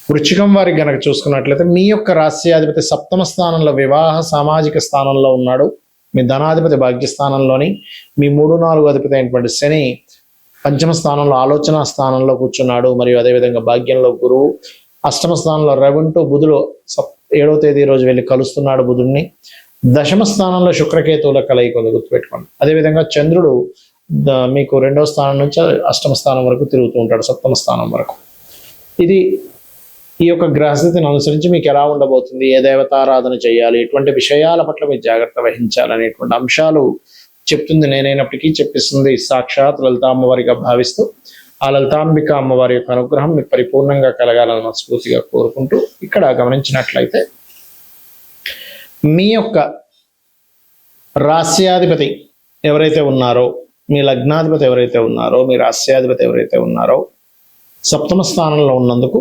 వృశ్చికం వారికి గనక చూసుకున్నట్లయితే మీ యొక్క రాశ్యాధిపతి సప్తమ స్థానంలో వివాహ సామాజిక స్థానంలో ఉన్నాడు. మీ ధనాధిపతి భాగ్యస్థానంలోని, మీ 3-4 అధిపతి అయినటువంటి శని పంచమ స్థానంలో ఆలోచన స్థానంలో కూర్చున్నాడు. మరియు అదేవిధంగా భాగ్యంలో గురువు, అష్టమ స్థానంలో రవి ఉంటూ బుధుడు 7వ తేదీ రోజు వెళ్ళి కలుస్తున్నాడు బుధుడిని. దశమ స్థానంలో శుక్రకేతువుల కలయిక ఉంది, గుర్తుపెట్టుకోండి. అదేవిధంగా చంద్రుడు మీకు 2వ స్థానం నుంచి 8వ స్థానం వరకు తిరుగుతూ ఉంటాడు, 7వ స్థానం వరకు. ఇది ఈ యొక్క గ్రహస్థితిని అనుసరించి మీకు ఎలా ఉండబోతుంది, ఏ దేవతారాధన చేయాలి, ఎటువంటి విషయాల పట్ల మీరు జాగ్రత్త వహించాలనేటువంటి అంశాలు చెప్తుంది నేనైనప్పటికీ చెప్పిస్తుంది సాక్షాత్ లలిత అమ్మవారిగా భావిస్తూ ఆ లలితాంబిక అమ్మవారి యొక్క అనుగ్రహం మీకు పరిపూర్ణంగా కలగాలని మనస్ఫూర్తిగా కోరుకుంటూ, ఇక్కడ గమనించినట్లయితే మీ యొక్క రాస్యాధిపతి ఎవరైతే ఉన్నారో, మీ లగ్నాధిపతి ఎవరైతే ఉన్నారో, మీ రాస్యాధిపతి ఎవరైతే ఉన్నారో సప్తమ స్థానంలో ఉన్నందుకు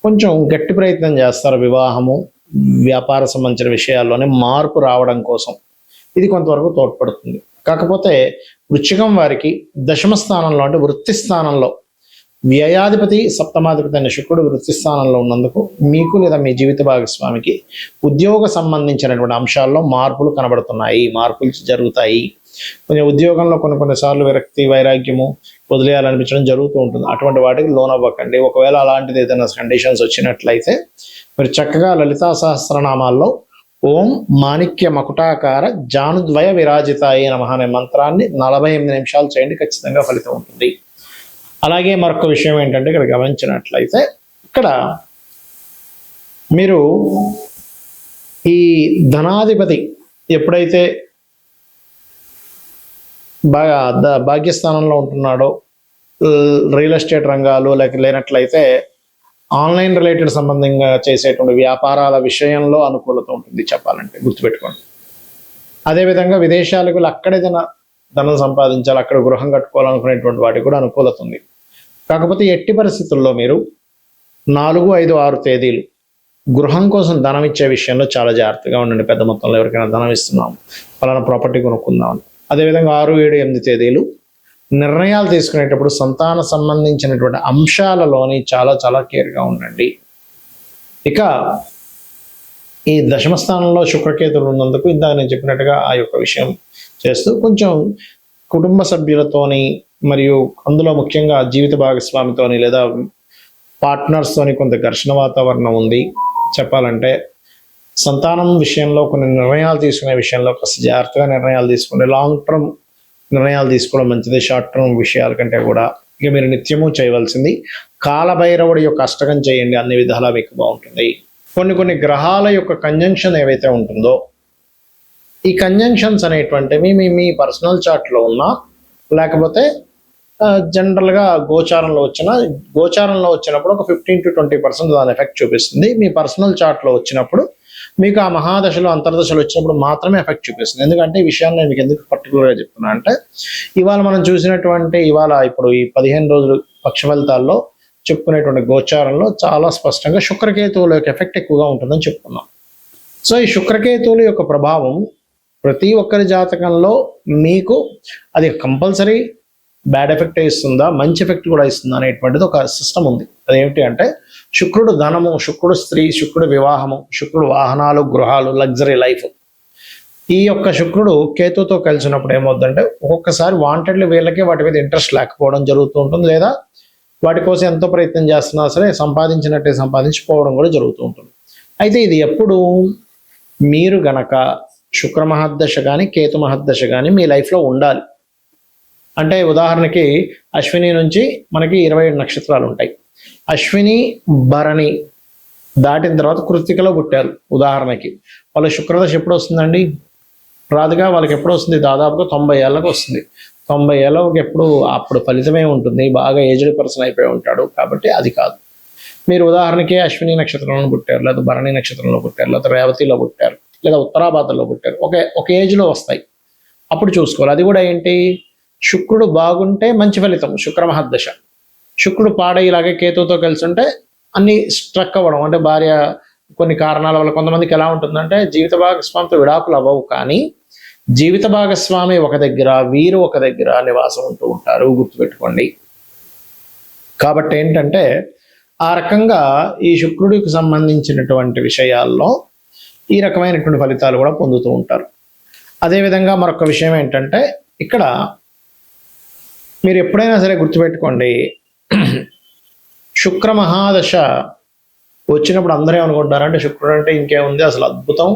కొంచెం గట్టి ప్రయత్నం చేస్తారు వివాహము, వ్యాపార సంబంధించిన విషయాల్లోనే మార్పు రావడం కోసం. ఇది కొంతవరకు తోడ్పడుతుంది. కాకపోతే వృశ్చికం వారికి దశమ స్థానంలో అంటే వృత్తి స్థానంలో వ్యయాధిపతి సప్తమాధిపతి అయిన శుక్రుడు వృత్తి స్థానంలో ఉన్నందుకు మీకు లేదా మీ జీవిత భాగస్వామికి ఉద్యోగ సంబంధించినటువంటి అంశాల్లో మార్పులు కనబడుతున్నాయి, మార్పులు జరుగుతాయి. కొంచెం ఉద్యోగంలో కొన్నిసార్లు విరక్తి వైరాగ్యము వదిలేయాలనిపించడం జరుగుతూ ఉంటుంది. అటువంటి వాటికి లోన్ అవ్వకండి. ఒకవేళ అలాంటిది ఏదైనా కండిషన్స్ వచ్చినట్లయితే మీరు చక్కగా లలితా సహస్రనామాల్లో ఓం మాణిక్య మకుటాకార జానుద్వయ విరాజితాయ నమః అనే మంత్రాన్ని 48 నిమిషాలు చేయండి, ఖచ్చితంగా ఫలితం ఉంటుంది. అలాగే మరొక విషయం ఏంటంటే ఇక్కడ గమనించినట్లయితే ఇక్కడ మీరు ఈ ధనాధిపతి ఎప్పుడైతే భాగ్యస్థానంలో ఉంటున్నాడో, రియల్ ఎస్టేట్ రంగాలు లేనట్లయితే ఆన్లైన్ రిలేటెడ్ సంబంధంగా చేసేటువంటి వ్యాపారాల విషయంలో అనుకూలత ఉంటుంది చెప్పాలంటే, గుర్తుపెట్టుకోండి. అదేవిధంగా విదేశాలకు అక్కడే ధనం సంపాదించాలి, అక్కడ గృహం కట్టుకోవాలనుకునేటువంటి వాటికి కూడా అనుకూలత ఉంది. కాకపోతే ఎట్టి పరిస్థితుల్లో మీరు 4, 5, 6 తేదీలు గృహం కోసం ధనం ఇచ్చే విషయంలో చాలా జాగ్రత్తగా ఉండండి. పెద్ద మొత్తంలో ఎవరికైనా ధనం ఇస్తున్నాం, పలానా ప్రాపర్టీ కొనుక్కుందాం. అదేవిధంగా 6, 7, 8 తేదీలు నిర్ణయాలు తీసుకునేటప్పుడు సంతాన సంబంధించినటువంటి అంశాలలోని చాలా చాలా కేర్గా ఉండండి. ఇక ఈ దశమ స్థానంలో శుక్రకేతులు ఉన్నందుకు ఇందాక నేను చెప్పినట్టుగా ఆ యొక్క విషయం చేస్తూ కొంచెం కుటుంబ సభ్యులతోని మరియు అందులో ముఖ్యంగా జీవిత భాగస్వామితోని లేదా పార్ట్నర్స్తోని కొంత ఘర్షణ వాతావరణం ఉంది చెప్పాలంటే. సంతానం విషయంలో కొన్ని నిర్ణయాలు తీసుకునే విషయంలో కాస్త జాగ్రత్తగా నిర్ణయాలు తీసుకునే, లాంగ్ టర్మ్ నిర్ణయాలు తీసుకోవడం మంచిది షార్ట్ టర్మ్ విషయాల కంటే కూడా. ఇక మీరు నిత్యము చేయవలసింది కాలభైరవుడి యొక్క అష్టకం చేయండి, అన్ని విధాలా మీకు బాగుంటుంది. కొన్ని గ్రహాల యొక్క కంజంక్షన్ ఏవైతే ఉంటుందో, ఈ కంజంక్షన్స్ అనేటువంటివి మీ పర్సనల్ చార్ట్లో ఉన్నా లేకపోతే జనరల్గా గోచారంలో వచ్చినప్పుడు ఒక 15 to 20% దాని ఎఫెక్ట్ చూపిస్తుంది. మీ పర్సనల్ చార్ట్లో వచ్చినప్పుడు మీకు ఆ మహాదశలు అంతర్దశలు వచ్చినప్పుడు మాత్రమే ఎఫెక్ట్ చూపిస్తుంది. ఎందుకంటే ఈ విషయాన్ని నేను మీకు ఎందుకు పర్టికులర్గా చెప్తున్నా అంటే, ఇవాళ మనం చూసినటువంటి ఇప్పుడు ఈ 15 రోజులు పక్ష ఫలితాల్లో చెప్పుకునేటువంటి గోచారంలో చాలా స్పష్టంగా శుక్రకేతువుల యొక్క ఎఫెక్ట్ ఎక్కువగా ఉంటుందని చెప్పుకున్నాం. సో ఈ శుక్రకేతువుల యొక్క ప్రభావం ప్రతి ఒక్కరి జాతకంలో మీకు అది కంపల్సరీ బ్యాడ్ ఎఫెక్ట్ ఇస్తుందా, మంచి ఎఫెక్ట్ కూడా ఇస్తుందా అనేటువంటిది ఒక సిస్టమ్ ఉంది. అదేమిటి అంటే శుక్రుడు ధనము, శుక్రుడు స్త్రీ, శుక్రుడు వివాహము, శుక్రుడు వాహనాలు, గృహాలు, లగ్జరీ లైఫ్. ఈ యొక్క శుక్రుడు కేతుతో కలిసినప్పుడు ఏమవుతుందంటే ఒక్కొక్కసారి వాంటెడ్లీ వీళ్ళకి వాటి మీద ఇంట్రెస్ట్ లేకపోవడం జరుగుతూ ఉంటుంది, లేదా వాటి కోసం ఎంతో ప్రయత్నం చేస్తున్నా సరే సంపాదించినట్టే సంపాదించిపోవడం కూడా జరుగుతూ ఉంటుంది. అయితే ఇది ఎప్పుడు మీరు గనక శుక్ర మహర్దశ కానీ కేతు మహర్దశ కానీ మీ లైఫ్లో ఉండాలి. అంటే ఉదాహరణకి అశ్విని నుంచి మనకి 27 నక్షత్రాలు ఉంటాయి. అశ్విని భరణి దాటిన తర్వాత కృత్తికలో పుట్టారు ఉదాహరణకి, వాళ్ళ శుక్రదశ ఎప్పుడు వస్తుందండి? రాదుగా. వాళ్ళకి ఎప్పుడు వస్తుంది? దాదాపుగా 90 ఏళ్ళకి వస్తుంది. 90 ఏళ్ళకి ఎప్పుడు అప్పుడు ఫలితమే ఉంటుంది, బాగా ఏజ్డ్ పర్సన్ అయిపోయి ఉంటాడు. కాబట్టి అది కాదు. మీరు ఉదాహరణకి అశ్విని నక్షత్రంలో పుట్టారు, లేదా భరణి నక్షత్రంలో పుట్టారు, లేదా రేవతిలో పుట్టారు, లేదా ఉత్తరాభాద్రలో పుట్టారు, ఒక ఏజ్లో వస్తాయి. అప్పుడు చూసుకోవాలి. అది కూడా ఏంటి, శుక్రుడు బాగుంటే మంచి ఫలితం, శుక్ర మహర్దశ. శుక్రుడు పాడై ఇలాగే కేతుతో కలిసి ఉంటే అన్ని స్ట్రక్ అవ్వడం, అంటే భార్య కొన్ని కారణాల వల్ల కొంతమందికి ఎలా ఉంటుందంటే జీవిత భాగస్వామితో విడాకులు అవ్వవు, కానీ జీవిత భాగస్వామి ఒక దగ్గర, వీరు ఒక దగ్గర నివాసం ఉంటూ ఉంటారు, గుర్తుపెట్టుకోండి. కాబట్టి ఏంటంటే ఆ రకంగా ఈ శుక్రుడికి సంబంధించినటువంటి విషయాల్లో ఈ రకమైనటువంటి ఫలితాలు కూడా పొందుతూ ఉంటారు. అదేవిధంగా మరొక విషయం ఏంటంటే ఇక్కడ మీరు ఎప్పుడైనా సరే గుర్తుపెట్టుకోండి, శుక్ర మహాదశ వచ్చినప్పుడు అందరూ ఏమనుకుంటారంటే శుక్రుడు అంటే ఇంకేముంది, అసలు అద్భుతం,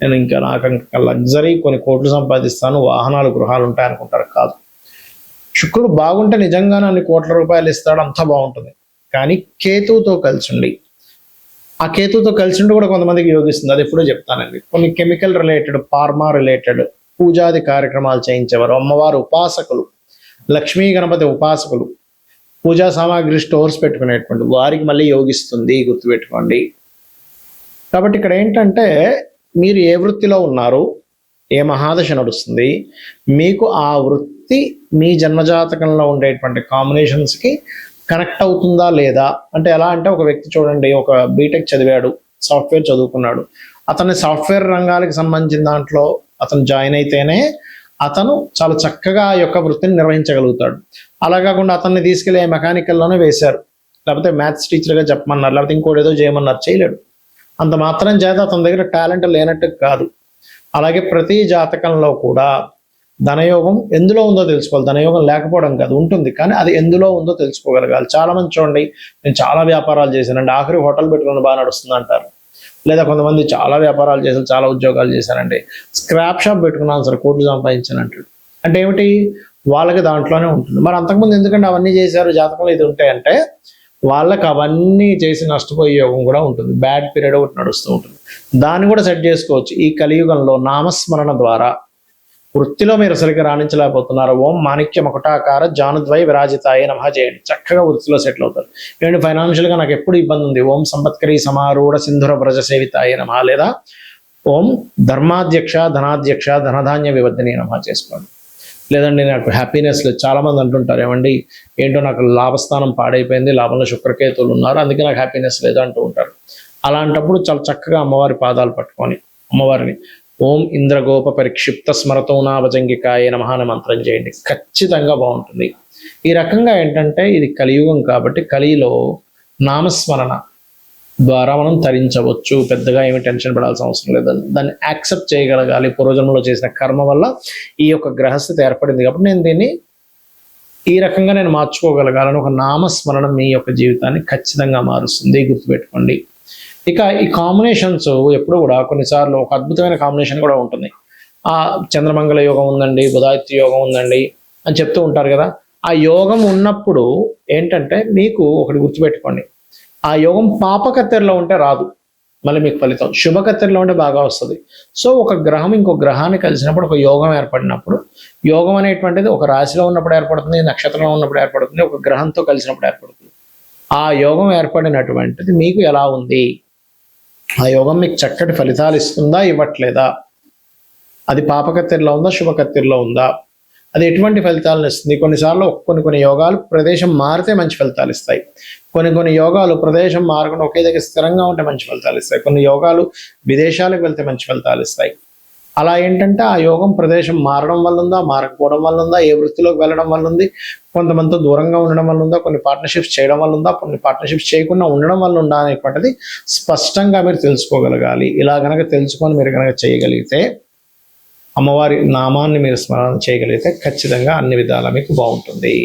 నేను ఇంకా నాకు ఇంకా లగ్జరీ, కొన్ని కోట్లు సంపాదిస్తాను, వాహనాలు గృహాలు ఉంటాయి అనుకుంటారు. కాదు, శుక్రుడు బాగుంటే నిజంగానే అన్ని కోట్ల రూపాయలు ఇస్తాడు, అంతా బాగుంటుంది. కానీ కేతువుతో కలిసి ఉండి, ఆ కేతువుతో కలిసి ఉండి కూడా కొంతమందికి యోగిస్తుంది. అది ఎప్పుడూ చెప్తానండి. కొన్ని కెమికల్ రిలేటెడ్, ఫార్మా రిలేటెడ్ పూజాది కార్యక్రమాలు చేయించేవారు, అమ్మవారు ఉపాసకులు, లక్ష్మీ గణపతి ఉపాసకులు, పూజా సామాగ్రి స్టోర్స్ పెట్టుకునేటువంటి వారికి మళ్ళీ యోగిస్తుంది, గుర్తుపెట్టుకోండి. కాబట్టి ఇక్కడ ఏంటంటే మీరు ఏ వృత్తిలో ఉన్నారు, ఏ మహాదశ నడుస్తుంది, మీకు ఆ వృత్తి మీ జన్మజాతకంలో ఉండేటువంటి కాంబినేషన్స్కి కనెక్ట్ అవుతుందా లేదా. అంటే ఎలా అంటే ఒక వ్యక్తి చూడండి, ఒక బీటెక్ చదివాడు, సాఫ్ట్వేర్ చదువుకున్నాడు, అతని సాఫ్ట్వేర్ రంగాలకు సంబంధించిన దాంట్లో అతను జాయిన్ అయితేనే అతను చాలా చక్కగా ఆ యొక్క వృత్తిని నిర్వహించగలుగుతాడు. అలా కాకుండా అతన్ని తీసుకెళ్ళి మెకానికల్లోనే వేశారు, లేకపోతే మ్యాథ్స్ టీచర్గా చెప్పమన్నారు, లేకపోతే ఇంకోటి ఏదో చేయమన్నారు, చేయలేడు. అంత మాత్రం చేత అతని దగ్గర టాలెంట్ లేనట్టు కాదు. అలాగే ప్రతి జాతకంలో కూడా ధనయోగం ఎందులో ఉందో తెలుసుకోవాలి. ధనయోగం లేకపోవడం కాదు, ఉంటుంది, కానీ అది ఎందులో ఉందో తెలుసుకోగలగాలి. చాలా మంది చూడండి, నేను చాలా వ్యాపారాలు చేశానండి, ఆఖరి హోటల్ పెట్టుకుని బాగా నడుస్తుంది అంటారు. లేదా కొంతమంది చాలా వ్యాపారాలు చేశారు, చాలా ఉద్యోగాలు చేశారండి, స్క్రాప్ షాప్ పెట్టుకున్నాను సరే కోట్లు సంపాదించాను అంటాడు. అంటే ఏమిటి, వాళ్ళకి దాంట్లోనే ఉంటుంది. మరి అంతకుముందు ఎందుకంటే అవన్నీ చేశారు, జాతకంలో ఇది ఉంటాయంటే వాళ్ళకి అవన్నీ చేసి నష్టపోయే యోగం కూడా ఉంటుంది. బ్యాడ్ పీరియడ్ ఒకటి నడుస్తూ ఉంటుంది, దాన్ని కూడా సెట్ చేసుకోవచ్చు. ఈ కలియుగంలో నామస్మరణ ద్వారా వృత్తిలో మీరు సరిగ్గా రాణించలేకపోతున్నారు, ఓం మాణిక్య మకుటాకార జానుద్వై విరాజితాయ నమః చేయండి, చక్కగా వృత్తిలో సెటిల్ అవుతారు. ఏంటి ఫైనాన్షియల్గా నాకు ఎప్పుడు ఇబ్బంది ఉంది, ఓం సంపత్కరీ సమారూఢ సింధుర వ్రజ సేవితాయ నమః, లేదా ఓం ధర్మాధ్యక్ష ధనాధ్యక్ష ధనధాన్య వివర్ధిని నమః చేసుకోండి. లేదండి నాకు హ్యాపీనెస్ లేదు, చాలామంది అంటుంటారు, ఏమండి ఏంటో నాకు లాభస్థానం పాడైపోయింది, లాభంలో శుక్రకేతువులు ఉన్నారు, అందుకే నాకు హ్యాపీనెస్ లేదు అంటూ ఉంటారు. అలాంటప్పుడు చాలా చక్కగా అమ్మవారి పాదాలు పట్టుకొని అమ్మవారిని ఓం ఇంద్రగోప పరిక్షిప్త స్మరతోనాభజంగికాయ నమః అనే మంత్రం చేయండి, ఖచ్చితంగా బాగుంటుంది. ఈ రకంగా ఏంటంటే ఇది కలియుగం కాబట్టి కలిలో నామస్మరణ ద్వారా మనం తరించవచ్చు, పెద్దగా ఏమి టెన్షన్ పడాల్సిన అవసరం లేదు. దాన్ని యాక్సెప్ట్ చేయగలగాలి. పూర్వజన్మలో చేసిన కర్మ వల్ల ఈ యొక్క గ్రహస్థితి ఏర్పడింది కాబట్టి నేను దీన్ని ఈ రకంగా నేను మార్చుకోగలగాలని ఒక నామస్మరణ మీ యొక్క జీవితాన్ని ఖచ్చితంగా మారుస్తుంది, గుర్తుపెట్టుకోండి. ఇక ఈ కాంబినేషన్స్ ఎప్పుడు కూడా కొన్నిసార్లు ఒక అద్భుతమైన కాంబినేషన్ కూడా ఉంటుంది. ఆ చంద్రమంగళ యోగం ఉందండి, బుధాదిత్య యోగం ఉందండి అని చెప్తూ ఉంటారు కదా. ఆ యోగం ఉన్నప్పుడు ఏంటంటే మీకు ఒకటి గుర్తుపెట్టుకోండి, ఆ యోగం పాపకత్తెరలో ఉంటే రాదు, మళ్ళీ మీకు ఫలితం శుభకత్తెరలో ఉంటే బాగా వస్తుంది. సో ఒక గ్రహం ఇంకో గ్రహాన్ని కలిసినప్పుడు ఒక యోగం ఏర్పడినప్పుడు, యోగం అనేటువంటిది ఒక రాశిలో ఉన్నప్పుడు ఏర్పడుతుంది, నక్షత్రంలో ఉన్నప్పుడు ఏర్పడుతుంది, ఒక గ్రహంతో కలిసినప్పుడు ఏర్పడుతుంది. ఆ యోగం ఏర్పడినటువంటిది మీకు ఎలా ఉంది, ఆ యోగం మీకు చక్కటి ఫలితాలు ఇస్తుందా ఇవ్వట్లేదా, అది పాపకత్తెరలో ఉందా శుభకత్తెరలో ఉందా, అది ఎటువంటి ఫలితాలను ఇస్తుంది. కొన్నిసార్లు కొన్ని యోగాలు ప్రదేశం మారితే మంచి ఫలితాలు ఇస్తాయి, కొన్ని యోగాలు ప్రదేశం మారకుండా ఒకే దగ్గర స్థిరంగా ఉంటే మంచి ఫలితాలు ఇస్తాయి, కొన్ని యోగాలు విదేశాలకు వెళ్తే మంచి ఫలితాలు ఇస్తాయి. అలా ఏంటంటే ఆ యోగం ప్రదేశం మారడం వల్ల ఉందా, మారకపోవడం వల్ల ఉందా, ఏ వృత్తిలోకి వెళ్ళడం వల్ల ఉంది, కొంతమందితో దూరంగా ఉండడం వల్ల ఉందా, కొన్ని పార్ట్నర్షిప్స్ చేయడం వల్ల ఉందా, కొన్ని పార్ట్నర్షిప్స్ చేయకుండా ఉండడం వల్ల ఉందా అనేటువంటిది స్పష్టంగా మీరు తెలుసుకోగలగాలి. ఇలా కనుక తెలుసుకొని మీరు కనుక చేయగలిగితే, అమ్మవారి నామాన్ని మీరు స్మరణ చేయగలిగితే ఖచ్చితంగా అన్ని విధాలా మీకు బాగుంటుంది.